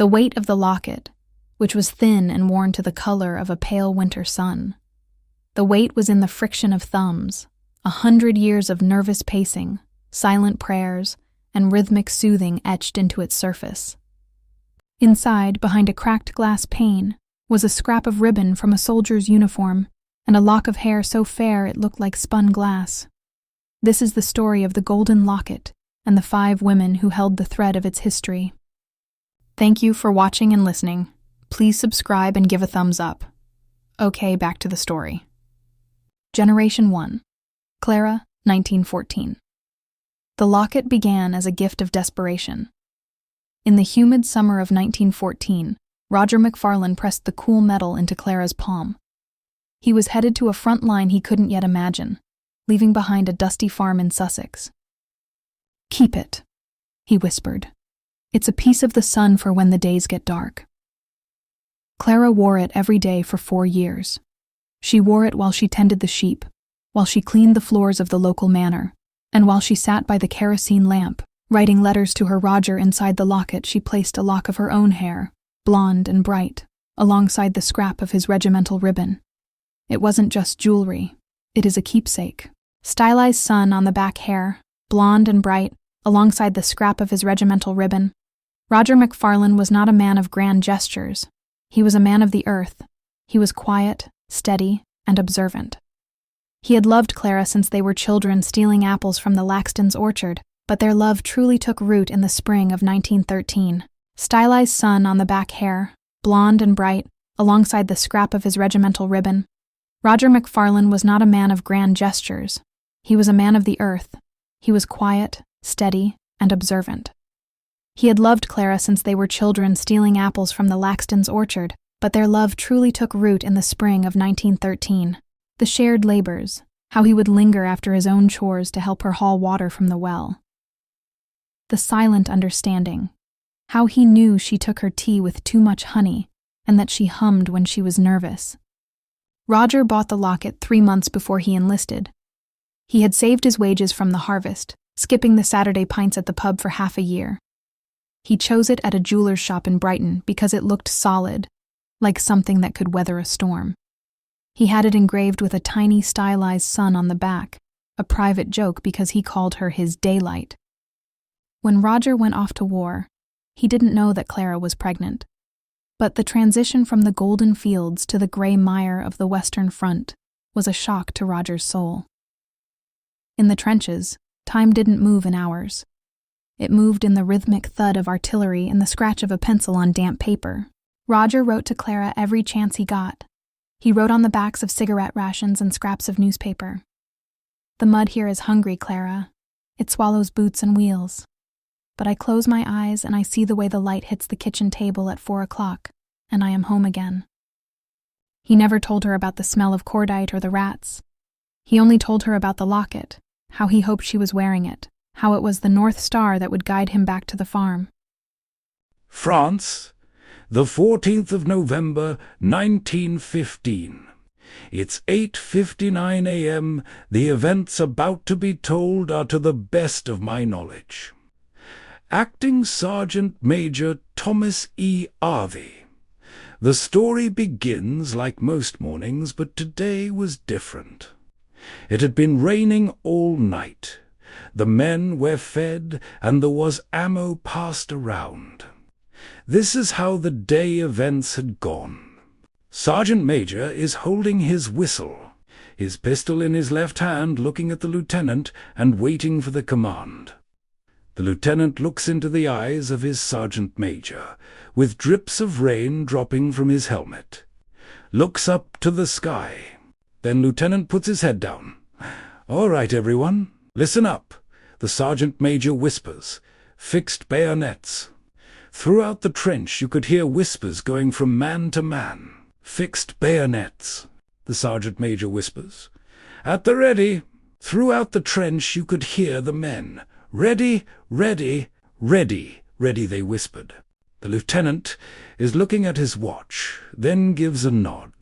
The weight of the locket, which was thin and worn to the color of a pale winter sun. The weight was in the friction of thumbs, 100 years of nervous pacing, silent prayers, and rhythmic soothing etched into its surface. Inside, behind a cracked glass pane, was a scrap of ribbon from a soldier's uniform and a lock of hair so fair it looked like spun glass. This is the story of the golden locket and the 5 women who held the thread of its history. Thank you for watching and listening. Please subscribe and give a thumbs up. Okay, back to the story. Generation 1. Clara, 1914. The locket began as a gift of desperation. In the humid summer of 1914, Roger McFarlane pressed the cool metal into Clara's palm. He was headed to a front line he couldn't yet imagine, leaving behind a dusty farm in Sussex. "Keep it," he whispered. "It's a piece of the sun for when the days get dark." Clara wore it every day for 4 years. She wore it while she tended the sheep, while she cleaned the floors of the local manor, and while she sat by the kerosene lamp, writing letters to her Roger. Inside the locket she placed a lock of her own hair, blonde and bright, alongside the scrap of his regimental ribbon. It wasn't just jewelry, it is a keepsake. Stylized sun on the back hair, blonde and bright, alongside the scrap of his regimental ribbon. Roger McFarlane was not a man of grand gestures. He was a man of the earth. He was quiet, steady, and observant. He had loved Clara since they were children stealing apples from the Laxton's orchard, but their love truly took root in the spring of 1913. Stylized sun on the back hair, blonde and bright, alongside the scrap of his regimental ribbon. Roger McFarlane was not a man of grand gestures. He was a man of the earth. He was quiet, steady, and observant. He had loved Clara since they were children stealing apples from the Laxton's orchard, but their love truly took root in the spring of 1913. The shared labors, how he would linger after his own chores to help her haul water from the well. The silent understanding, how he knew she took her tea with too much honey and that she hummed when she was nervous. Roger bought the locket 3 months before he enlisted. He had saved his wages from the harvest, skipping the Saturday pints at the pub for half a year. He chose it at a jeweler's shop in Brighton because it looked solid, like something that could weather a storm. He had it engraved with a tiny stylized sun on the back, a private joke because he called her his daylight. When Roger went off to war, he didn't know that Clara was pregnant. But the transition from the golden fields to the gray mire of the Western Front was a shock to Roger's soul. In the trenches, time didn't move in hours. It moved in the rhythmic thud of artillery and the scratch of a pencil on damp paper. Roger wrote to Clara every chance he got. He wrote on the backs of cigarette rations and scraps of newspaper. "The mud here is hungry, Clara. It swallows boots and wheels. But I close my eyes and I see the way the light hits the kitchen table at 4 o'clock, and I am home again." He never told her about the smell of cordite or the rats. He only told her about the locket, how he hoped she was wearing it, how it was the North Star that would guide him back to the farm. France, the 14th of November, 1915. It's 8:59 a.m. The events about to be told are to the best of my knowledge. Acting Sergeant Major Thomas E. Harvey. The story begins like most mornings, but today was different. It had been raining all night. The men were fed, and there was ammo passed around. This is how the day events had gone. Sergeant Major is holding his whistle, his pistol in his left hand, looking at the lieutenant and waiting for the command. The lieutenant looks into the eyes of his sergeant major, with drips of rain dropping from his helmet. Looks up to the sky. Then lieutenant puts his head down. "All right, everyone, listen up," the sergeant major whispers. "Fixed bayonets." Throughout the trench you could hear whispers going from man to man. "Fixed bayonets," the sergeant major whispers. "At the ready." Throughout the trench you could hear the men. "Ready, ready, ready, ready," they whispered. The lieutenant is looking at his watch, then gives a nod.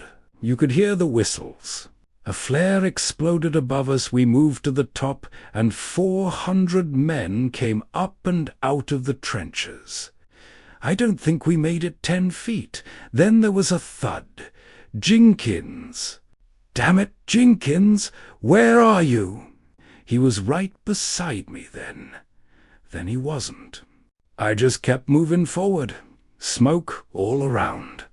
You could hear the whistles. A flare exploded above us. We moved to the top, and 400 men came up and out of the trenches. I don't think we made it 10 feet. Then there was a thud. Jenkins. Damn it, Jenkins, where are you? He was right beside me then. Then he wasn't. I just kept moving forward. Smoke all around.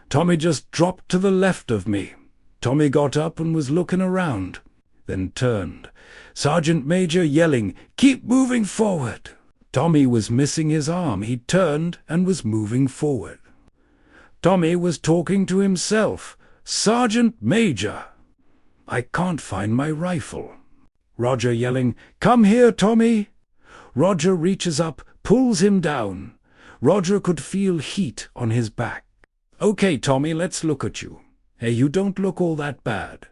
Tommy just dropped to the left of me. Tommy got up and was looking around, then turned. Sergeant Major yelling, "Keep moving forward!" Tommy was missing his arm. He turned and was moving forward. Tommy was talking to himself. "Sergeant Major!" I can't find my rifle. Roger yelling, "Come here, Tommy!" Roger reaches up, pulls him down. Roger could feel heat on his back. "Okay, Tommy, let's look at you. Hey, you don't look all that bad."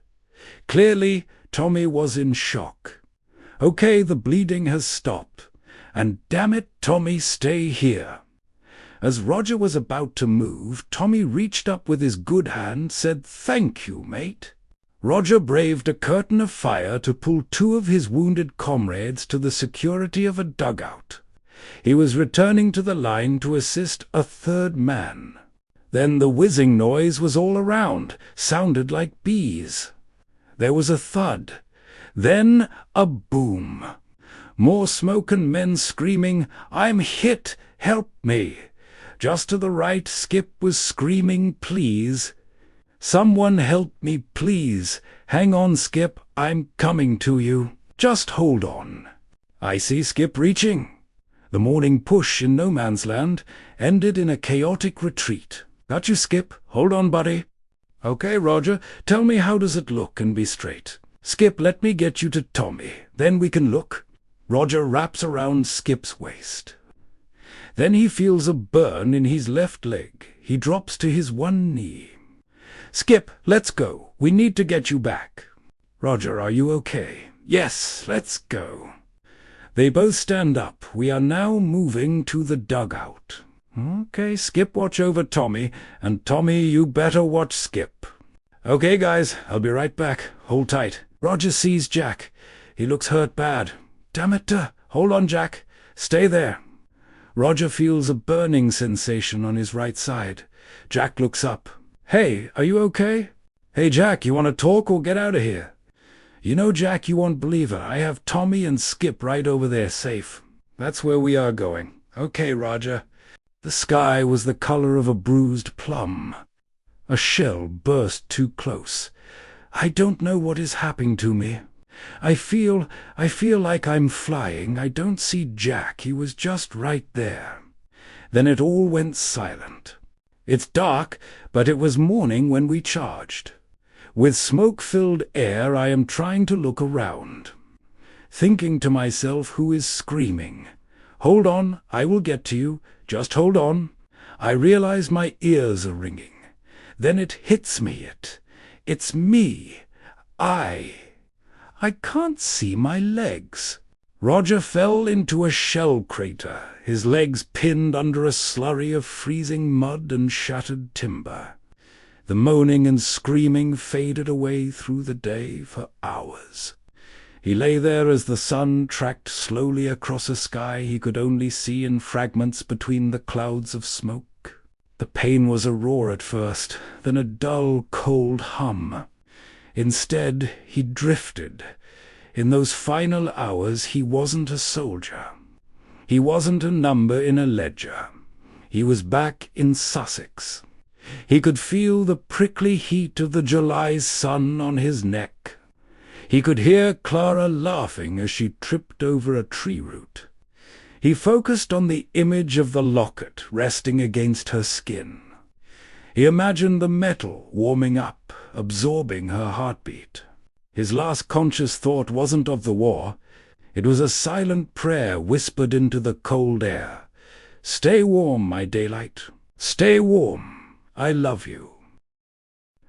Clearly, Tommy was in shock. "Okay, the bleeding has stopped. And damn it, Tommy, stay here." As Roger was about to move, Tommy reached up with his good hand, said, "Thank you, mate." Roger braved a curtain of fire to pull 2 of his wounded comrades to the security of a dugout. He was returning to the line to assist a 3rd man. Then the whizzing noise was all around, sounded like bees. There was a thud. Then a boom. More smoke and men screaming, "I'm hit! Help me!" Just to the right, Skip was screaming, "Please! Someone help me, please! Hang on, Skip, I'm coming to you. Just hold on." I see Skip reaching. The morning push in no man's land ended in a chaotic retreat. "Got you, Skip. Hold on, buddy." "Okay, Roger. Tell me, how does it look, and be straight." "Skip, let me get you to Tommy. Then we can look." Roger wraps around Skip's waist. Then he feels a burn in his left leg. He drops to his one knee. "Skip, let's go. We need to get you back." "Roger, are you okay?" "Yes, let's go." They both stand up. We are now moving to the dugout. "Okay, Skip, watch over Tommy, and Tommy, you better watch Skip." "Okay, guys, I'll be right back. Hold tight." Roger sees Jack. He looks hurt bad. "Damn it, hold on, Jack. Stay there." Roger feels a burning sensation on his right side. Jack looks up. "Hey, are you okay?" "Hey, Jack, you want to talk or get out of here?" "You know, Jack, you won't believe it. I have Tommy and Skip right over there safe. That's where we are going." "Okay, Roger." The sky was the color of a bruised plum. A shell burst too close. I don't know what is happening to me. I feel like I'm flying. I don't see Jack. He was just right there. Then it all went silent. It's dark, but it was morning when we charged. With smoke-filled air, I am trying to look around, thinking to myself, who is screaming? "Hold on, I will get to you. Just hold on." I realize my ears are ringing. Then it hits me. It's me. I can't see my legs. Roger fell into a shell crater, his legs pinned under a slurry of freezing mud and shattered timber. The moaning and screaming faded away through the day for hours. He lay there as the sun tracked slowly across a sky he could only see in fragments between the clouds of smoke. The pain was a roar at first, then a dull, cold hum. Instead, he drifted. In those final hours, he wasn't a soldier. He wasn't a number in a ledger. He was back in Sussex. He could feel the prickly heat of the July sun on his neck. He could hear Clara laughing as she tripped over a tree root. He focused on the image of the locket resting against her skin. He imagined the metal warming up, absorbing her heartbeat. His last conscious thought wasn't of the war. It was a silent prayer whispered into the cold air. "Stay warm, my daylight. Stay warm. I love you."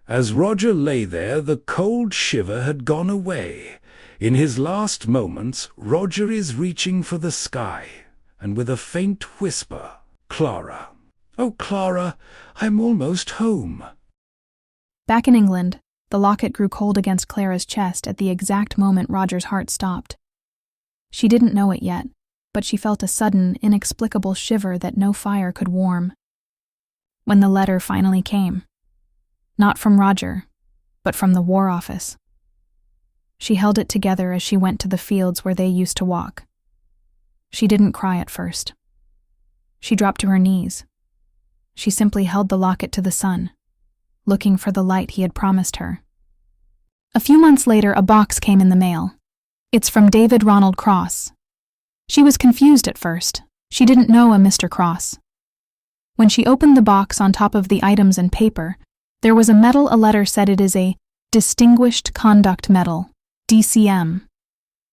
As Roger lay there, the cold shiver had gone away. In his last moments, Roger is reaching for the sky, and with a faint whisper, "Clara. Oh, Clara, I'm almost home." Back in England, the locket grew cold against Clara's chest at the exact moment Roger's heart stopped. She didn't know it yet, but she felt a sudden, inexplicable shiver that no fire could warm. When the letter finally came, not from Roger, but from the War Office. She held it together as she went to the fields where they used to walk. She didn't cry at first. She dropped to her knees. She simply held the locket to the sun, looking for the light he had promised her. A few months later, a box came in the mail. It's from David Ronald Cross. She was confused at first. She didn't know a Mr. Cross. When she opened the box, on top of the items and paper, there was a medal. A letter said it is a Distinguished Conduct Medal, DCM,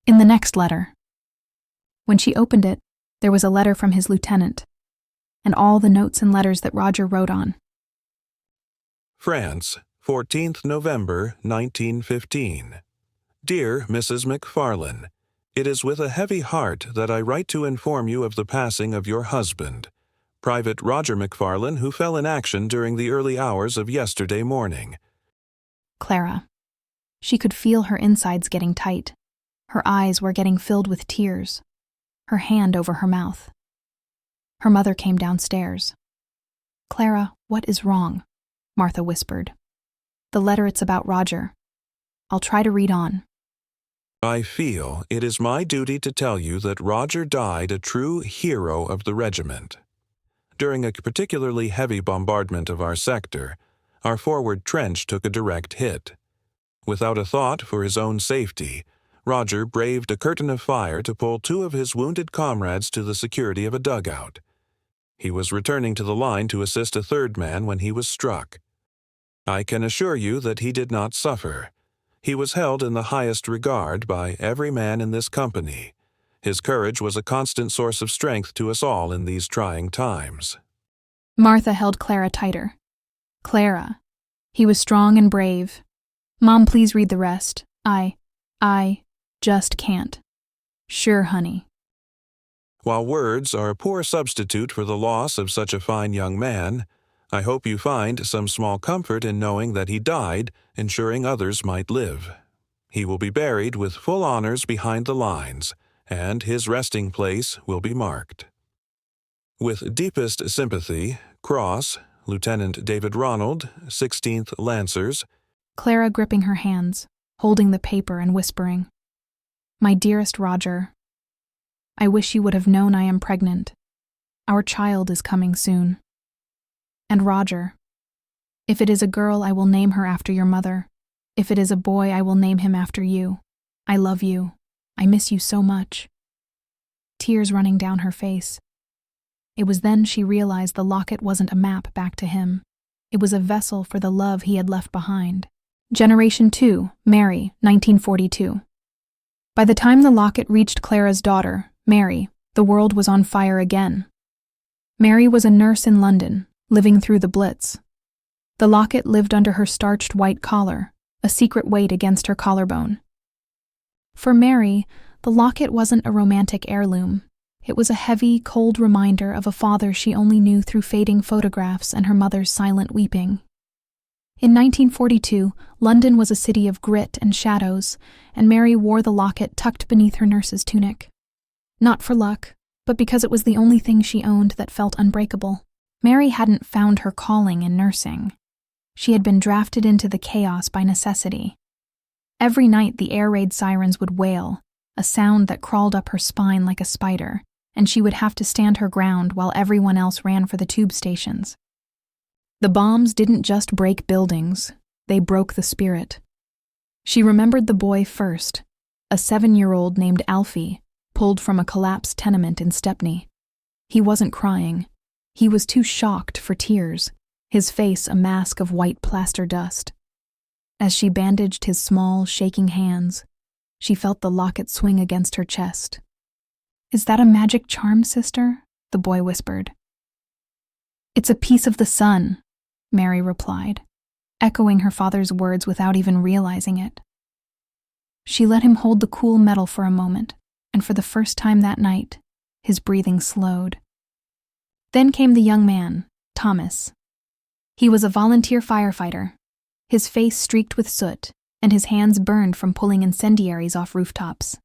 in the next letter. When she opened it, there was a letter from his lieutenant, and all the notes and letters that Roger wrote on. France, 14th November, 1915. Dear Mrs. McFarlane, it is with a heavy heart that I write to inform you of the passing of your husband, Private Roger McFarlane, who fell in action during the early hours of yesterday morning. Clara. She could feel her insides getting tight. Her eyes were getting filled with tears, her hand over her mouth. Her mother came downstairs. Clara, what is wrong? Martha whispered. The letter, it's about Roger. I'll try to read on. I feel it is my duty to tell you that Roger died a true hero of the regiment. During a particularly heavy bombardment of our sector, our forward trench took a direct hit. Without a thought for his own safety, Roger braved a curtain of fire to pull 2 of his wounded comrades to the security of a dugout. He was returning to the line to assist a 3rd man when he was struck. I can assure you that he did not suffer. He was held in the highest regard by every man in this company. His courage was a constant source of strength to us all in these trying times. Martha held Clara tighter. Clara. He was strong and brave. Mom, please read the rest. I just can't. Sure, honey. While words are a poor substitute for the loss of such a fine young man, I hope you find some small comfort in knowing that he died, ensuring others might live. He will be buried with full honors behind the lines, and his resting place will be marked. With deepest sympathy, Cross, Lieutenant David Ronald, 16th Lancers. Clara gripping her hands, holding the paper and whispering, My dearest Roger, I wish you would have known I am pregnant. Our child is coming soon. And Roger, if it is a girl, I will name her after your mother. If it is a boy, I will name him after you. I love you. I miss you so much. Tears running down her face. It was then she realized the locket wasn't a map back to him. It was a vessel for the love he had left behind. Generation 2, Mary, 1942. By the time the locket reached Clara's daughter, Mary, the world was on fire again. Mary was a nurse in London, living through the Blitz. The locket lived under her starched white collar, a secret weight against her collarbone. For Mary, the locket wasn't a romantic heirloom. It was a heavy, cold reminder of a father she only knew through fading photographs and her mother's silent weeping. In 1942, London was a city of grit and shadows, and Mary wore the locket tucked beneath her nurse's tunic. Not for luck, but because it was the only thing she owned that felt unbreakable. Mary hadn't found her calling in nursing. She had been drafted into the chaos by necessity. Every night the air raid sirens would wail, a sound that crawled up her spine like a spider, and she would have to stand her ground while everyone else ran for the tube stations. The bombs didn't just break buildings, they broke the spirit. She remembered the boy first, a 7-year-old named Alfie, pulled from a collapsed tenement in Stepney. He wasn't crying. He was too shocked for tears, his face a mask of white plaster dust. As she bandaged his small, shaking hands, she felt the locket swing against her chest. "Is that a magic charm, sister?" the boy whispered. "It's a piece of the sun," Mary replied, echoing her father's words without even realizing it. She let him hold the cool metal for a moment, and for the first time that night, his breathing slowed. Then came the young man, Thomas. He was a volunteer firefighter, his face streaked with soot, and his hands burned from pulling incendiaries off rooftops.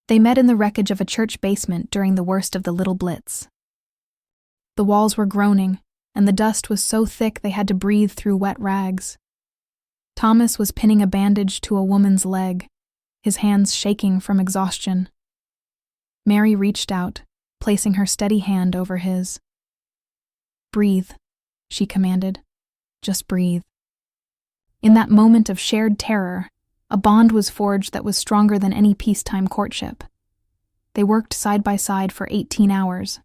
They met in the wreckage of a church basement during the worst of the Little Blitz. The walls were groaning, and the dust was so thick they had to breathe through wet rags. Thomas was pinning a bandage to a woman's leg, his hands shaking from exhaustion. Mary reached out, placing her steady hand over his. "Breathe," she commanded. "Just breathe." In that moment of shared terror, a bond was forged that was stronger than any peacetime courtship. They worked side by side for 18 hours.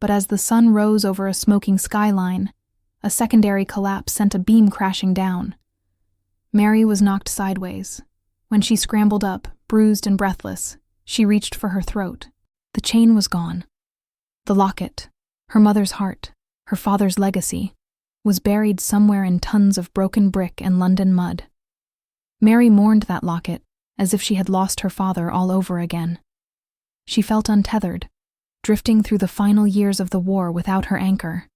But as the sun rose over a smoking skyline, a secondary collapse sent a beam crashing down. Mary was knocked sideways. When she scrambled up, bruised and breathless, she reached for her throat. The chain was gone. The locket, her mother's heart, her father's legacy, was buried somewhere in tons of broken brick and London mud. Mary mourned that locket as if she had lost her father all over again. She felt untethered, drifting through the final years of the war without her anchor.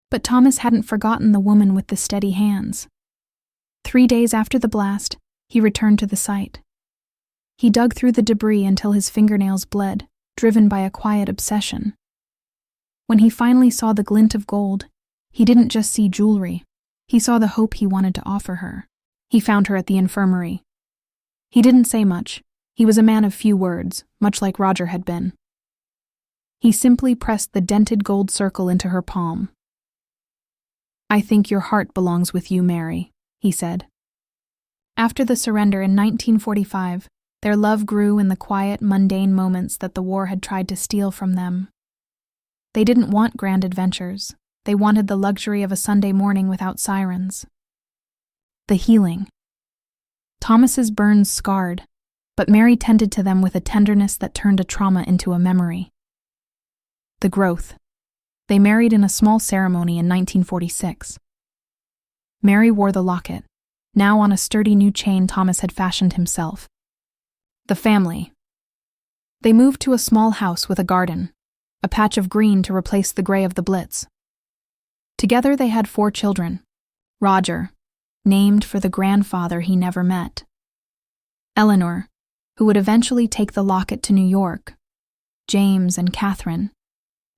But Thomas hadn't forgotten the woman with the steady hands. 3 days after the blast, he returned to the site. He dug through the debris until his fingernails bled, driven by a quiet obsession. When he finally saw the glint of gold, he didn't just see jewelry. He saw the hope he wanted to offer her. He found her at the infirmary. He didn't say much. He was a man of few words, much like Roger had been. He simply pressed the dented gold circle into her palm. "I think your heart belongs with you, Mary," he said. After the surrender in 1945, their love grew in the quiet, mundane moments that the war had tried to steal from them. They didn't want grand adventures. They wanted the luxury of a Sunday morning without sirens. The healing. Thomas's burns scarred, but Mary tended to them with a tenderness that turned a trauma into a memory. The growth. They married in a small ceremony in 1946. Mary wore the locket, now on a sturdy new chain Thomas had fashioned himself. The family. They moved to a small house with a garden, a patch of green to replace the gray of the Blitz. Together they had 4 children. Roger, named for the grandfather he never met. Eleanor, who would eventually take the locket to New York. James and Catherine,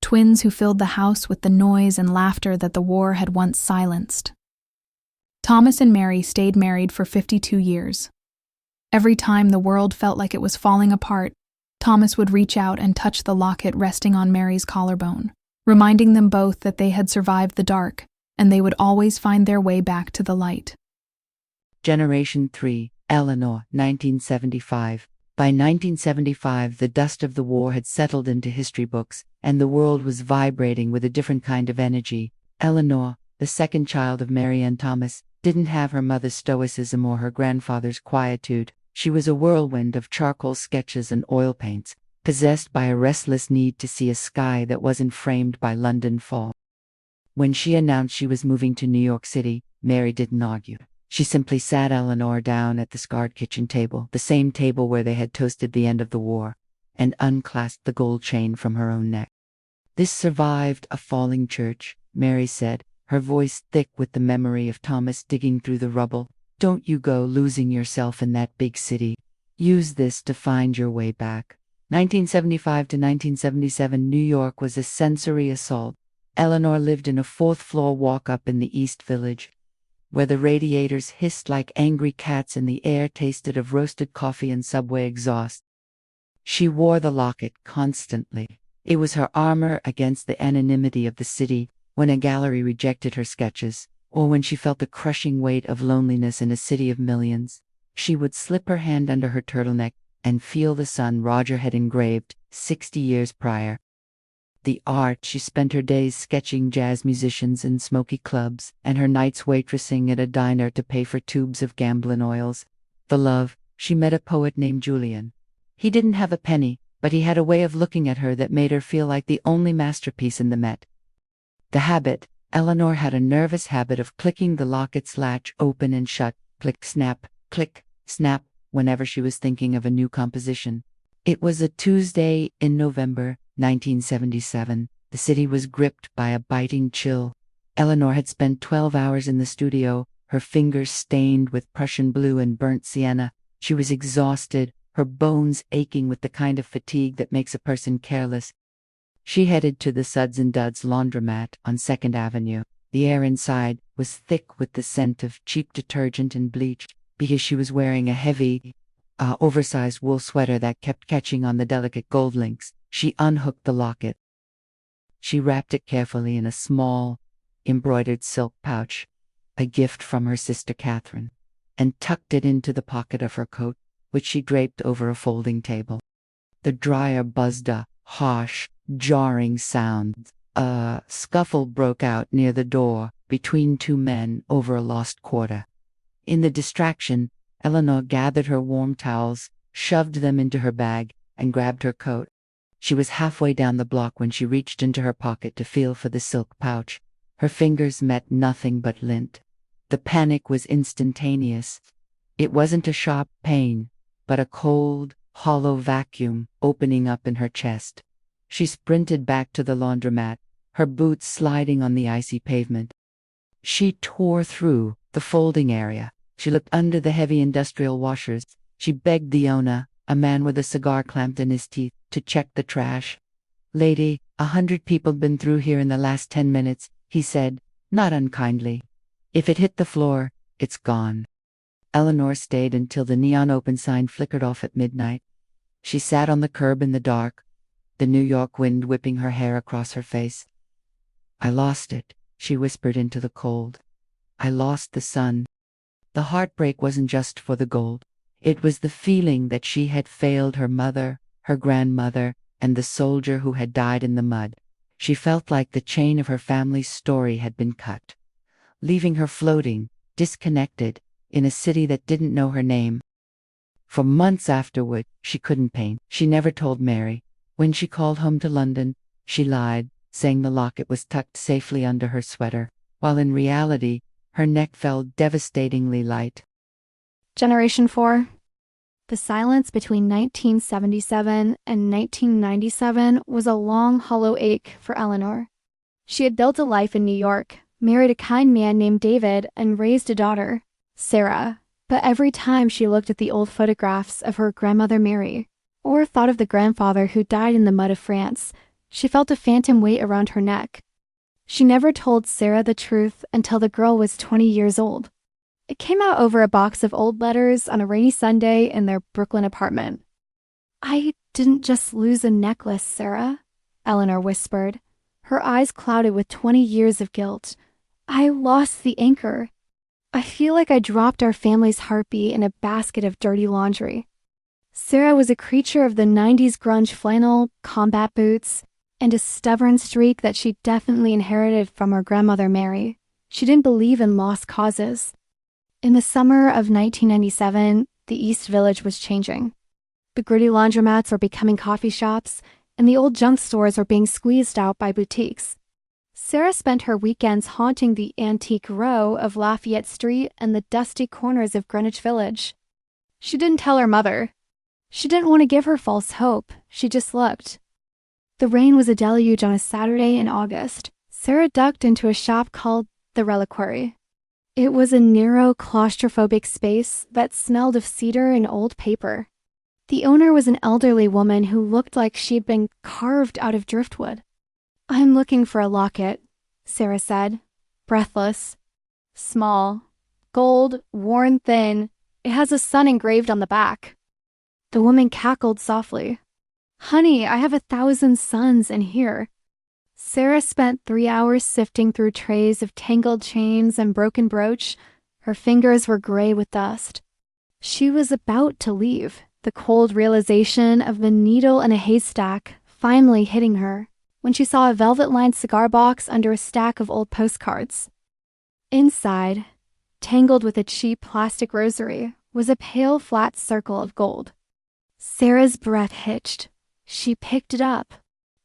twins who filled the house with the noise and laughter that the war had once silenced. Thomas and Mary stayed married for 52 years. Every time the world felt like it was falling apart, Thomas would reach out and touch the locket resting on Mary's collarbone, reminding them both that they had survived the dark and they would always find their way back to the light. Generation 3, Eleanor, 1975. By 1975, the dust of the war had settled into history books, and the world was vibrating with a different kind of energy. Eleanor, the second child of Mary and Thomas, didn't have her mother's stoicism or her grandfather's quietude. She was a whirlwind of charcoal sketches and oil paints, possessed by a restless need to see a sky that wasn't framed by London fog. When she announced she was moving to New York City, Mary didn't argue. She simply sat Eleanor down at the scarred kitchen table, the same table where they had toasted the end of the war, and unclasped the gold chain from her own neck. "This survived a falling church," Mary said, her voice thick with the memory of Thomas digging through the rubble. "Don't you go losing yourself in that big city. Use this to find your way back." 1975 to 1977, New York was a sensory assault. Eleanor lived in a 4th-floor walk-up in the East Village, where the radiators hissed like angry cats and the air tasted of roasted coffee and subway exhaust. She wore the locket constantly. It was her armor against the anonymity of the city when a gallery rejected her sketches, or when she felt the crushing weight of loneliness in a city of millions. She would slip her hand under her turtleneck and feel the sun Roger had engraved 60 years prior. The art. She spent her days sketching jazz musicians in smoky clubs, and her nights waitressing at a diner to pay for tubes of Gamblin oils. The love. She met a poet named Julian. He didn't have a penny, but he had a way of looking at her that made her feel like the only masterpiece in the Met. The habit. Eleanor had a nervous habit of clicking the locket's latch open and shut, click, snap, whenever she was thinking of a new composition. It was a Tuesday in November, 1977. The city was gripped by a biting chill. Eleanor had spent 12 hours in the studio, her fingers stained with Prussian blue and burnt sienna. She was exhausted, her bones aching with the kind of fatigue that makes a person careless. She headed to the Suds and Duds laundromat on 2nd Avenue. The air inside was thick with the scent of cheap detergent and bleach because she was wearing a heavy, oversized wool sweater that kept catching on the delicate gold links. She unhooked the locket. She wrapped it carefully in a small, embroidered silk pouch, a gift from her sister Catherine, and tucked it into the pocket of her coat, which she draped over a folding table. The dryer buzzed a harsh, jarring sound. A scuffle broke out near the door between two men over a lost quarter. In the distraction, Eleanor gathered her warm towels, shoved them into her bag, and grabbed her coat. She was halfway down the block when she reached into her pocket to feel for the silk pouch. Her fingers met nothing but lint. The panic was instantaneous. It wasn't a sharp pain, but a cold, hollow vacuum opening up in her chest. She sprinted back to the laundromat, her boots sliding on the icy pavement. She tore through the folding area. She looked under the heavy industrial washers. She begged the owner, a man with a cigar clamped in his teeth, to check the trash. "Lady, 100 people been through here in the last 10 minutes, he said, not unkindly. "If it hit the floor, it's gone." Eleanor stayed until the neon open sign flickered off at midnight. She sat on the curb in the dark, the New York wind whipping her hair across her face. "I lost it," she whispered into the cold. "I lost the sun." The heartbreak wasn't just for the gold. It was the feeling that she had failed her mother, her grandmother, and the soldier who had died in the mud. She felt like the chain of her family's story had been cut, leaving her floating, disconnected, in a city that didn't know her name. For months afterward, she couldn't paint. She never told Mary. When she called home to London, she lied, saying the locket was tucked safely under her sweater, while in reality, her neck felt devastatingly light. Generation 4. The silence between 1977 and 1997 was a long, hollow ache for Eleanor. She had built a life in New York, married a kind man named David, and raised a daughter, Sarah. But every time she looked at the old photographs of her grandmother Mary, or thought of the grandfather who died in the mud of France, she felt a phantom weight around her neck. She never told Sarah the truth until the girl was 20 years old. It came out over a box of old letters on a rainy Sunday in their Brooklyn apartment. "I didn't just lose a necklace, Sarah," Eleanor whispered, her eyes clouded with 20 years of guilt. "I lost the anchor. I feel like I dropped our family's heartbeat in a basket of dirty laundry." Sarah was a creature of the 90s grunge flannel, combat boots, and a stubborn streak that she definitely inherited from her grandmother Mary. She didn't believe in lost causes. In the summer of 1997, the East Village was changing. The gritty laundromats were becoming coffee shops, and the old junk stores were being squeezed out by boutiques. Sarah spent her weekends haunting the antique row of Lafayette Street and the dusty corners of Greenwich Village. She didn't tell her mother. She didn't want to give her false hope. She just looked. The rain was a deluge on a Saturday in August. Sarah ducked into a shop called The Reliquary. It was a narrow, claustrophobic space that smelled of cedar and old paper. The owner was an elderly woman who looked like she'd been carved out of driftwood. "I'm looking for a locket," Sarah said, breathless. "Small, gold, worn thin. It has a sun engraved on the back." The woman cackled softly. "Honey, I have 1,000 suns in here." Sarah spent 3 hours sifting through trays of tangled chains and broken brooch. Her fingers were gray with dust. She was about to leave, the cold realization of the needle in a haystack finally hitting her, when she saw a velvet-lined cigar box under a stack of old postcards. Inside, tangled with a cheap plastic rosary, was a pale, flat circle of gold. Sarah's breath hitched. She picked it up.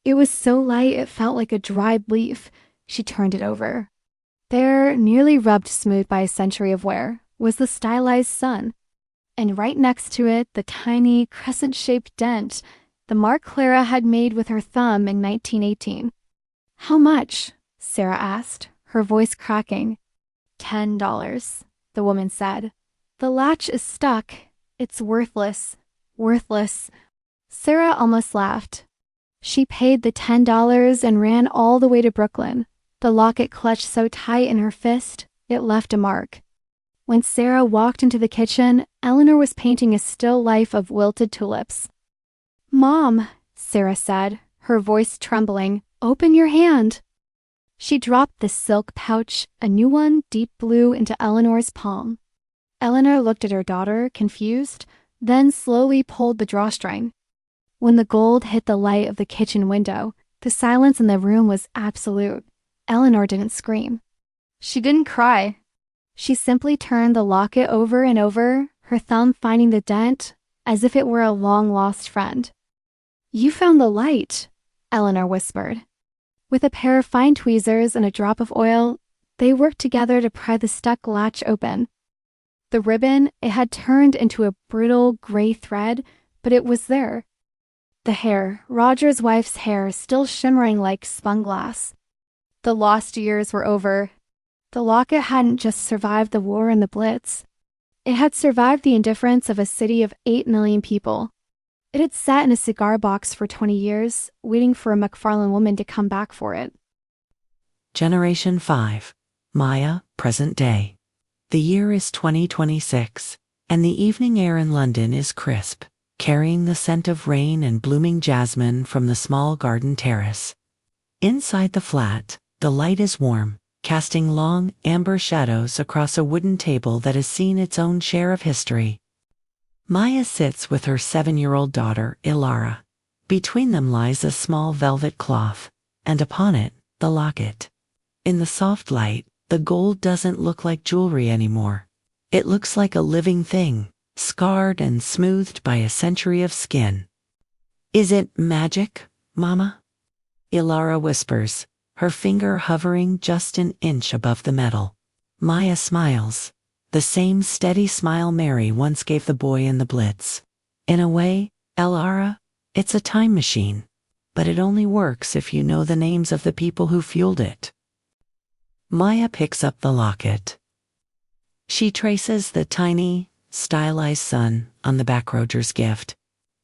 It was so light it felt like a dried leaf. She turned it over. There, nearly rubbed smooth by a century of wear, was the stylized sun. And right next to it, the tiny, crescent-shaped dent, the mark Clara had made with her thumb in 1918. "How much?" Sarah asked, her voice cracking. $10, the woman said. "The latch is stuck. It's worthless. Worthless. Sarah almost laughed. She paid the $10 and ran all the way to Brooklyn, the locket clutched so tight in her fist, it left a mark. When Sarah walked into the kitchen, Eleanor was painting a still life of wilted tulips. "Mom," Sarah said, her voice trembling, "open your hand." She dropped the silk pouch, a new one, deep blue, into Eleanor's palm. Eleanor looked at her daughter, confused, then slowly pulled the drawstring. When the gold hit the light of the kitchen window, the silence in the room was absolute. Eleanor didn't scream. She didn't cry. She simply turned the locket over and over, her thumb finding the dent, as if it were a long-lost friend. "You found the light," Eleanor whispered. With a pair of fine tweezers and a drop of oil, they worked together to pry the stuck latch open. The ribbon, it had turned into a brittle gray thread, but it was there. The hair, Roger's wife's hair, still shimmering like spun glass. The lost years were over. The locket hadn't just survived the war and the Blitz. It had survived the indifference of a city of 8 million people. It had sat in a cigar box for 20 years, waiting for a McFarlane woman to come back for it. Generation 5. Maya, present day. The year is 2026, and the evening air in London is crisp, carrying the scent of rain and blooming jasmine from the small garden terrace. Inside the flat, the light is warm, casting long, amber shadows across a wooden table that has seen its own share of history. Maya sits with her 7-year-old daughter, Ilara. Between them lies a small velvet cloth, and upon it, the locket. In the soft light, the gold doesn't look like jewelry anymore. It looks like a living thing, scarred and smoothed by a century of skin. "Is it magic, Mama?" Ilara whispers, her finger hovering just an inch above the metal. Maya smiles, the same steady smile Mary once gave the boy in the Blitz. "In a way, Ilara, it's a time machine, but it only works if you know the names of the people who fueled it." Maya picks up the locket. She traces the tiny, stylized sun on the back Roger's gift.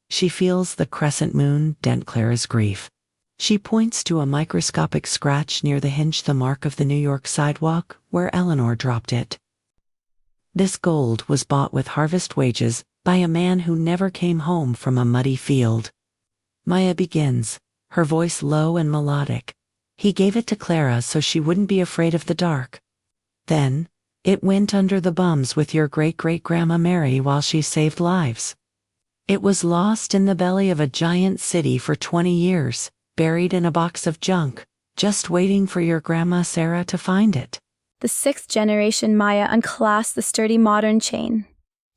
She feels the crescent moon dent Clara's grief. She points to a microscopic scratch near the hinge, the mark of the New York sidewalk where Eleanor dropped it. This gold was bought with harvest wages by a man who never came home from a muddy field. Maya begins, her voice low and melodic. "He gave it to Clara so she wouldn't be afraid of the dark. Then, it went under the bums with your great-great-grandma Mary while she saved lives. It was lost in the belly of a giant city for 20 years, buried in a box of junk, just waiting for your grandma Sarah to find it." The 6th-generation Maya unclasps the sturdy modern chain.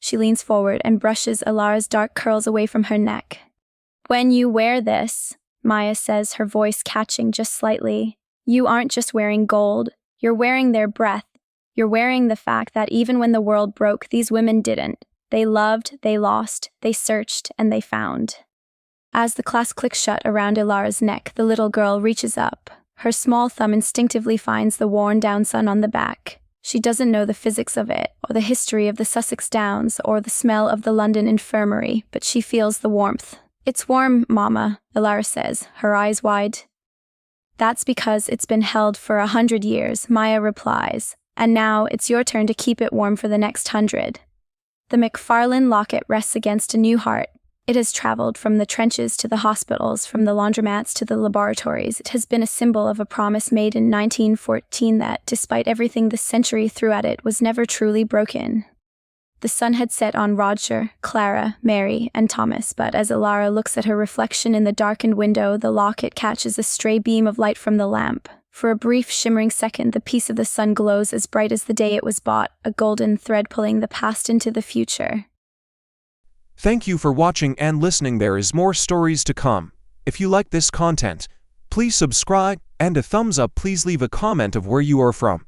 She leans forward and brushes Ilara's dark curls away from her neck. "When you wear this," Maya says, her voice catching just slightly, "you aren't just wearing gold, you're wearing their breath. You're wearing the fact that even when the world broke, these women didn't. They loved, they lost, they searched, and they found." As the clasp clicks shut around Ilara's neck, the little girl reaches up. Her small thumb instinctively finds the worn-down sun on the back. She doesn't know the physics of it, or the history of the Sussex Downs, or the smell of the London infirmary, but she feels the warmth. "It's warm, Mama," Ilara says, her eyes wide. "That's because it's been held for 100 years, Maya replies, "and now it's your turn to keep it warm for the next 100. The McFarlane locket rests against a new heart. It has traveled from the trenches to the hospitals, from the laundromats to the laboratories. It has been a symbol of a promise made in 1914 that, despite everything the century threw at it, was never truly broken." The sun had set on Roger, Clara, Mary, and Thomas, but as Ilara looks at her reflection in the darkened window, the locket catches a stray beam of light from the lamp. For a brief, shimmering second, the piece of the sun glows as bright as the day it was bought, a golden thread pulling the past into the future. Thank you for watching and listening. There is more stories to come. If you like this content, please subscribe, and a thumbs up. Please leave a comment of where you are from.